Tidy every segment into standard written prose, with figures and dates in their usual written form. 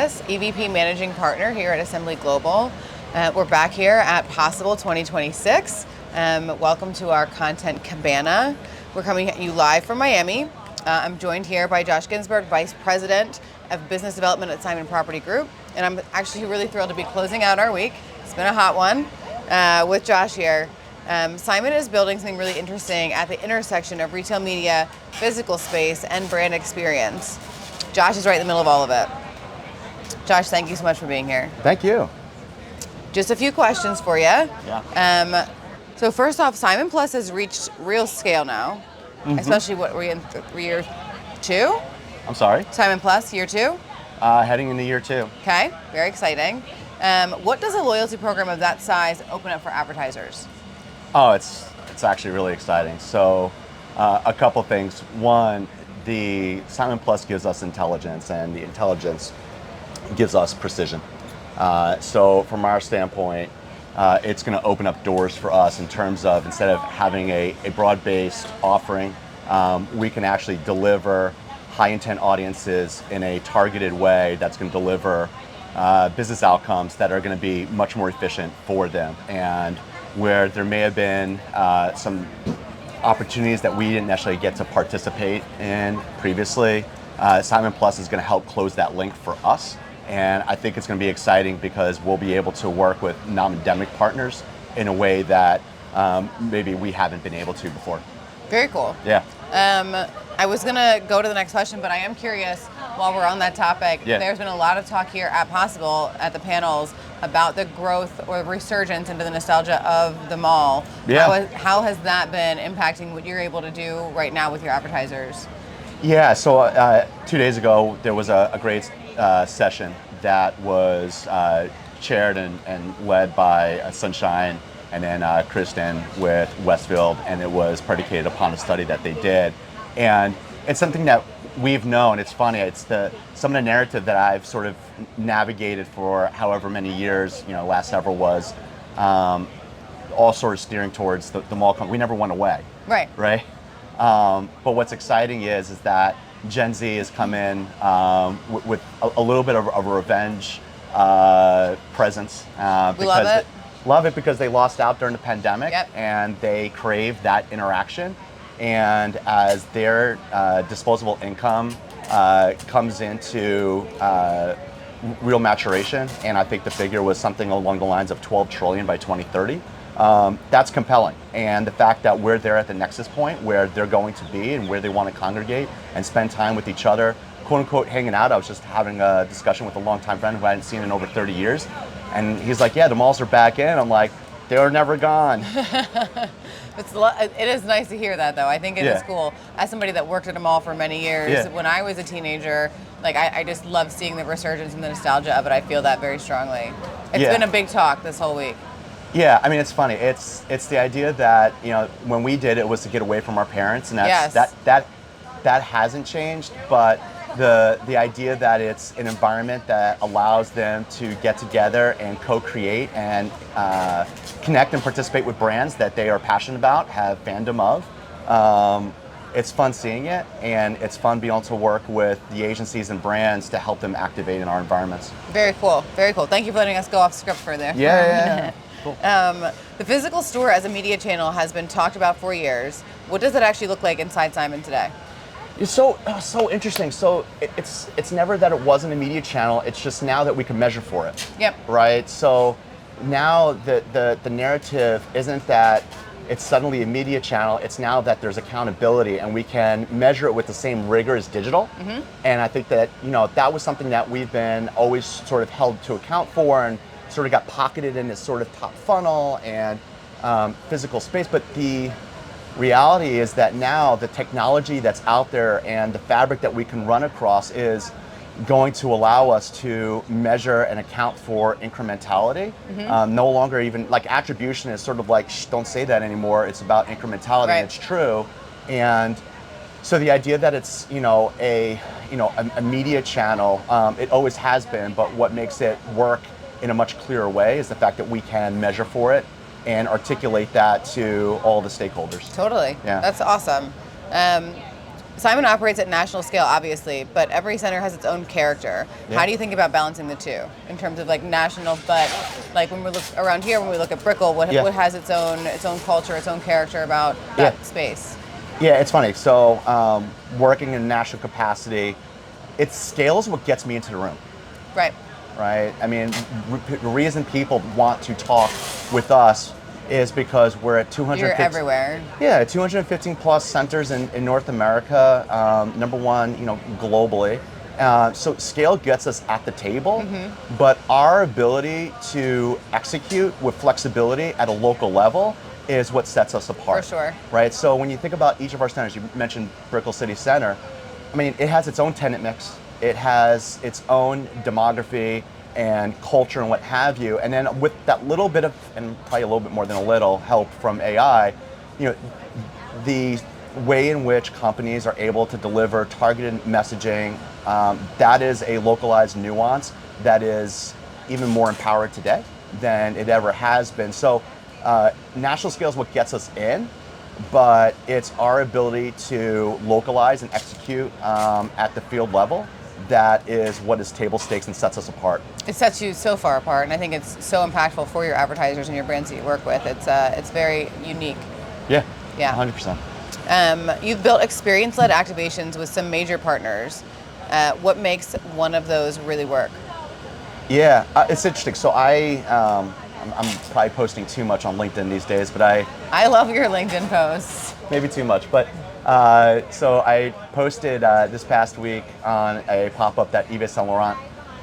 Davis, EVP Managing Partner here at Assembly Global. We're back here at Possible 2026. Welcome to our Content Cabana. We're coming at you live from Miami. I'm joined here by Josh Ginsburg, Vice President of Business Development at Simon Property Group. And I'm actually really thrilled to be closing out our week. It's been a hot one with Josh here. Simon is building something really interesting at the intersection of retail media, physical space, and brand experience. Josh is right in the middle of all of it. Josh, thank you so much for being here. Thank you. Just a few questions for you. Yeah. So first off, Simon Plus has reached real scale now, especially what we're in year 2? I'm sorry? Simon Plus, year 2? Heading into year 2. Okay, very exciting. What does a loyalty program of that size open up for advertisers? Oh, it's actually really exciting. So a couple things. One, the Simon Plus gives us intelligence, and the intelligence gives us precision. So from our standpoint, it's going to open up doors for us in terms of, instead of having a broad-based offering, we can actually deliver high-intent audiences in a targeted way that's going to deliver business outcomes that are going to be much more efficient for them. And where there may have been some opportunities that we didn't necessarily get to participate in previously, Simon Plus is going to help close that link for us. And I think it's going to be exciting because we'll be able to work with non-endemic partners in a way that maybe we haven't been able to before. Very cool. Yeah. I was going to go to the next question, but I am curious, while we're on that topic, there's been a lot of talk here at Possible, at the panels, about the growth or resurgence into the nostalgia of the mall. Yeah. How has that been impacting what you're able to do right now with your advertisers? Yeah, so 2 days ago, there was a great session that was chaired and led by Sunshine and then Kristen with Westfield, and it was predicated upon a study that they did. And it's something that we've known. It's funny, it's some of the narrative that I've sort of navigated for however many years, last several was all sort of steering towards the mall. We never went away. Right. Right? But what's exciting is that Gen Z has come in with a little bit of a revenge presence. We love it. Love it because they lost out during the pandemic, yep, and they crave that interaction. And as their disposable income comes into real maturation, and I think the figure was something along the lines of 12 trillion by 2030, that's compelling. And the fact that we're there at the nexus point where they're going to be and where they want to congregate and spend time with each other, quote unquote hanging out. I was just having a discussion with a longtime friend who I hadn't seen in over 30 years. And he's like, yeah, the malls are back in. I'm like, they were never gone. It is nice to hear that, though. I think it is cool. As somebody that worked at a mall for many years, when I was a teenager, I just love seeing the resurgence and the nostalgia of it. I feel that very strongly. It's been a big talk this whole week. Yeah, I mean, it's funny. It's the idea that, when we did it was to get away from our parents, and that hasn't changed, but the idea that it's an environment that allows them to get together and co-create and connect and participate with brands that they are passionate about, have fandom of. It's fun seeing it, and it's fun being able to work with the agencies and brands to help them activate in our environments. Very cool, very cool. Thank you for letting us go off script for there. Yeah. Cool. The physical store as a media channel has been talked about for years. What does it actually look like inside Simon today? It's so interesting. So it's never that it wasn't a media channel. It's just now that we can measure for it. Yep. Right. So now the narrative isn't that it's suddenly a media channel. It's now that there's accountability, and we can measure it with the same rigor as digital. Mm-hmm. And I think that that was something that we've been always sort of held to account for, and sort of got pocketed in this sort of top funnel and physical space. But the reality is that now the technology that's out there and the fabric that we can run across is going to allow us to measure and account for incrementality. Mm-hmm. No longer even attribution is sort of don't say that anymore. It's about incrementality, and it's true. And so the idea that it's a media channel, it always has been, but what makes it work in a much clearer way is the fact that we can measure for it and articulate that to all the stakeholders. Totally. Yeah. That's awesome. Simon operates at national scale, obviously, but every center has its own character. Yeah. How do you think about balancing the two in terms of like national, but like when we look around here, when we look at Brickell, what has its own culture, its own character about that space? Yeah, it's funny. So working in national capacity, it scales what gets me into the room. Right. Right. I mean, the reason people want to talk with us is because we're at 215. You're everywhere. Yeah, 215 plus centers in North America, number one, globally. So scale gets us at the table, but our ability to execute with flexibility at a local level is what sets us apart. For sure. Right. So when you think about each of our centers, you mentioned Brickell City Center. I mean, it has its own tenant mix. It has its own demography and culture and what have you. And then with that little bit of, and probably a little bit more than a little, help from AI, the way in which companies are able to deliver targeted messaging, that is a localized nuance that is even more empowered today than it ever has been. So national scale is what gets us in, but it's our ability to localize and execute at the field level that is what is table stakes and sets us apart. It sets you so far apart, and I think it's so impactful for your advertisers and your brands that you work with. It's very unique. Yeah, yeah, 100%. You've built experience-led activations with some major partners. What makes one of those really work? Yeah, it's interesting. So I'm probably posting too much on LinkedIn these days, but I love your LinkedIn posts. Maybe too much, but so I posted this past week on a pop-up that Yves Saint Laurent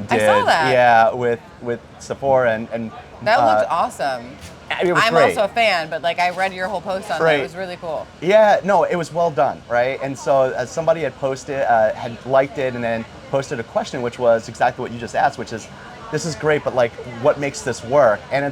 did. I saw that. Yeah, with Sephora and that looked awesome. It was I'm great. also a fan, but like I read your whole post on that. It was really cool. Yeah, no, it was well done, right? And so somebody had posted, had liked it, and then posted a question, which was exactly what you just asked, which is, this is great, but like, what makes this work? And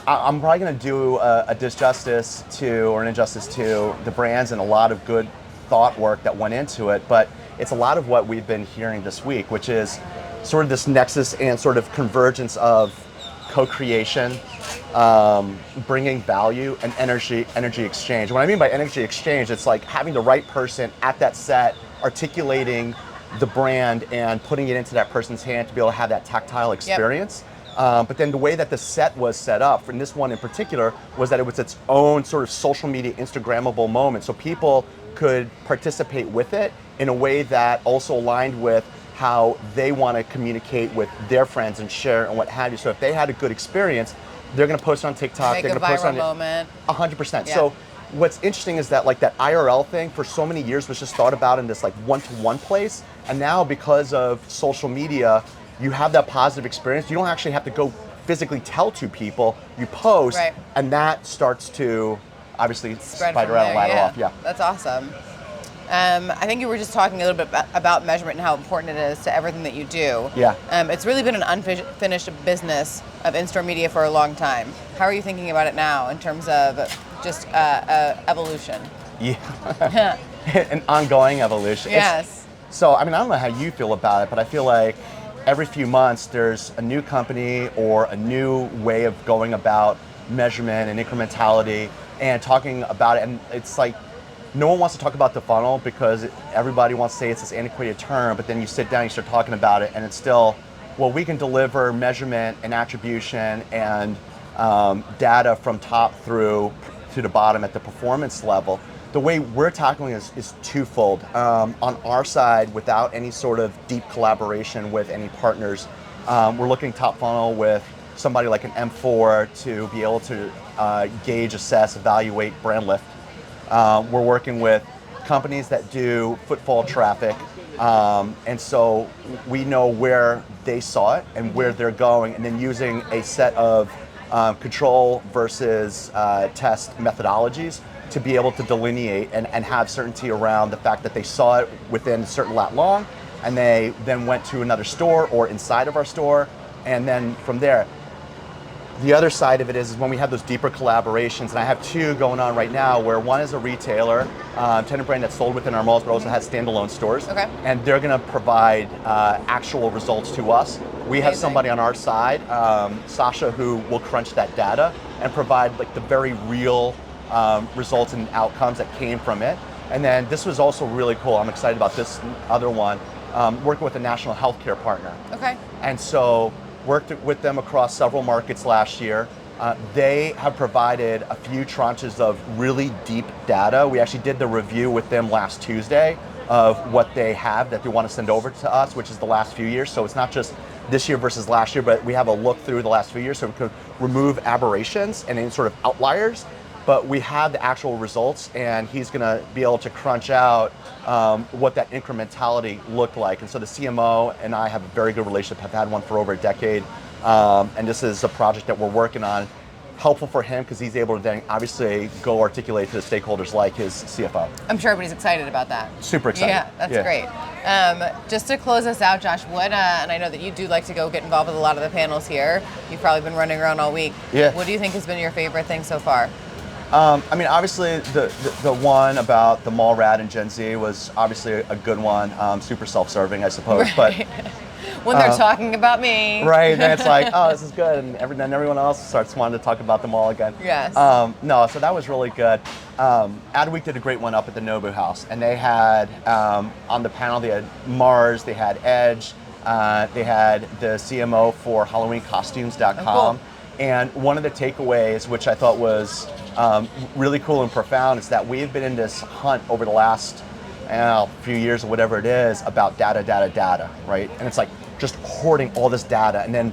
I'm probably going to do a an injustice to the brands and a lot of good thought work that went into it, but it's a lot of what we've been hearing this week, which is sort of this nexus and sort of convergence of co-creation, bringing value, and energy exchange. What I mean by energy exchange, it's like having the right person at that set, articulating the brand and putting it into that person's hand to be able to have that tactile experience. Yep. But then the way that the set was set up, for this one in particular, was that it was its own sort of social media Instagrammable moment. So people could participate with it in a way that also aligned with how they want to communicate with their friends and share and what have you. So if they had a good experience, they're going to post on TikTok. Make they're a going to post on moment. 100%. Yeah. So what's interesting is that like that IRL thing for so many years was just thought about in this like one-to-one place. And now because of social media, you have that positive experience. You don't actually have to go physically tell to people. You post, right, and that starts to obviously spread spider out and ladder off. Yeah, that's awesome. I think you were just talking a little bit about measurement and how important it is to everything that you do. Yeah. It's really been an unfinished business of in-store media for a long time. How are you thinking about it now in terms of just evolution? Yeah, an ongoing evolution. Yes. So, I mean, I don't know how you feel about it, but I feel like every few months there's a new company or a new way of going about measurement and incrementality and talking about it. And it's like, no one wants to talk about the funnel because everybody wants to say it's this antiquated term, but then you sit down and you start talking about it and it's still, well, we can deliver measurement and attribution and data from top through to the bottom at the performance level. The way we're tackling is twofold. On our side, without any sort of deep collaboration with any partners, we're looking top funnel with somebody like an M4 to be able to gauge, assess, evaluate brand lift. We're working with companies that do footfall traffic, and so we know where they saw it and where they're going, and then using a set of control versus test methodologies to be able to delineate and have certainty around the fact that they saw it within a certain lat long, and they then went to another store or inside of our store, and then from there. The other side of it is when we have those deeper collaborations, and I have two going on right now, where one is a retailer, tenant brand that's sold within our malls, but also has standalone stores. Okay. And they're going to provide actual results to us. We have somebody on our side, Sasha, who will crunch that data and provide like the very real results and outcomes that came from it. And then this was also really cool. I'm excited about this other one, working with a national healthcare partner. Okay. And so worked with them across several markets last year. They have provided a few tranches of really deep data. We actually did the review with them last Tuesday of what they have that they want to send over to us, which is the last few years. So it's not just this year versus last year, but we have a look through the last few years so we could remove aberrations and any sort of outliers. But we have the actual results, and he's going to be able to crunch out what that incrementality looked like. And so the CMO and I have a very good relationship, have had one for over a decade. And this is a project that we're working on, helpful for him because he's able to then obviously go articulate to the stakeholders like his CFO. I'm sure everybody's excited about that. Super excited. Yeah, that's great. Just to close us out, Josh, what, and I know that you do like to go get involved with a lot of the panels here. You've probably been running around all week. Yeah. What do you think has been your favorite thing so far? I mean, obviously the one about the mall rat and Gen Z was obviously a good one. Super self-serving, I suppose. Right. But when they're talking about me. Right, then it's like, oh, this is good, and then everyone else starts wanting to talk about them all again. Yes. No, so that was really good. Adweek did a great one up at the Nobu House, and they had, on the panel, they had Mars, they had Edge, they had the CMO for HalloweenCostumes.com. Oh, cool. And one of the takeaways, which I thought was really cool and profound, is that we've been in this hunt over the last few years or whatever it is about data, right? And it's like just hoarding all this data and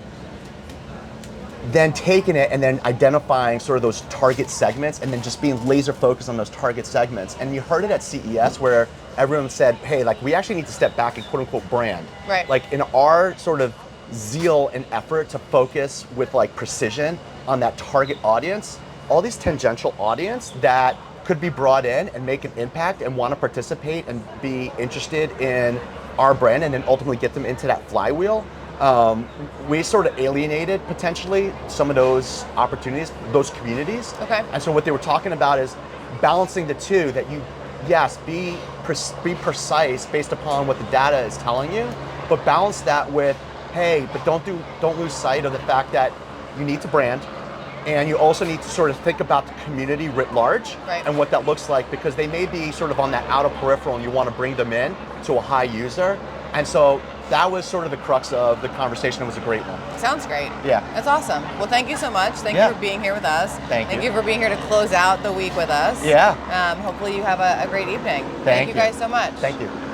then taking it and then identifying sort of those target segments and then just being laser focused on those target segments. And you heard it at CES where everyone said, hey, like we actually need to step back and quote unquote brand. Right. Like in our sort of zeal and effort to focus with like precision on that target audience, all these tangential audience that could be brought in and make an impact and want to participate and be interested in our brand and then ultimately get them into that flywheel. We sort of alienated potentially some of those opportunities, those communities. Okay. And so what they were talking about is balancing the two, that you, yes, be precise based upon what the data is telling you, but balance that with, hey, but don't lose sight of the fact that you need to brand, and you also need to sort of think about the community writ large. Right. And what that looks like, because they may be sort of on that outer peripheral and you want to bring them in to a high user. And so that was sort of the crux of the conversation. It was a great one. Sounds great. Yeah. That's awesome. Well, thank you so much. Thank you for being here with us. Thank you for being here to close out the week with us. Yeah. Hopefully you have a great evening. Thank you guys so much. Thank you.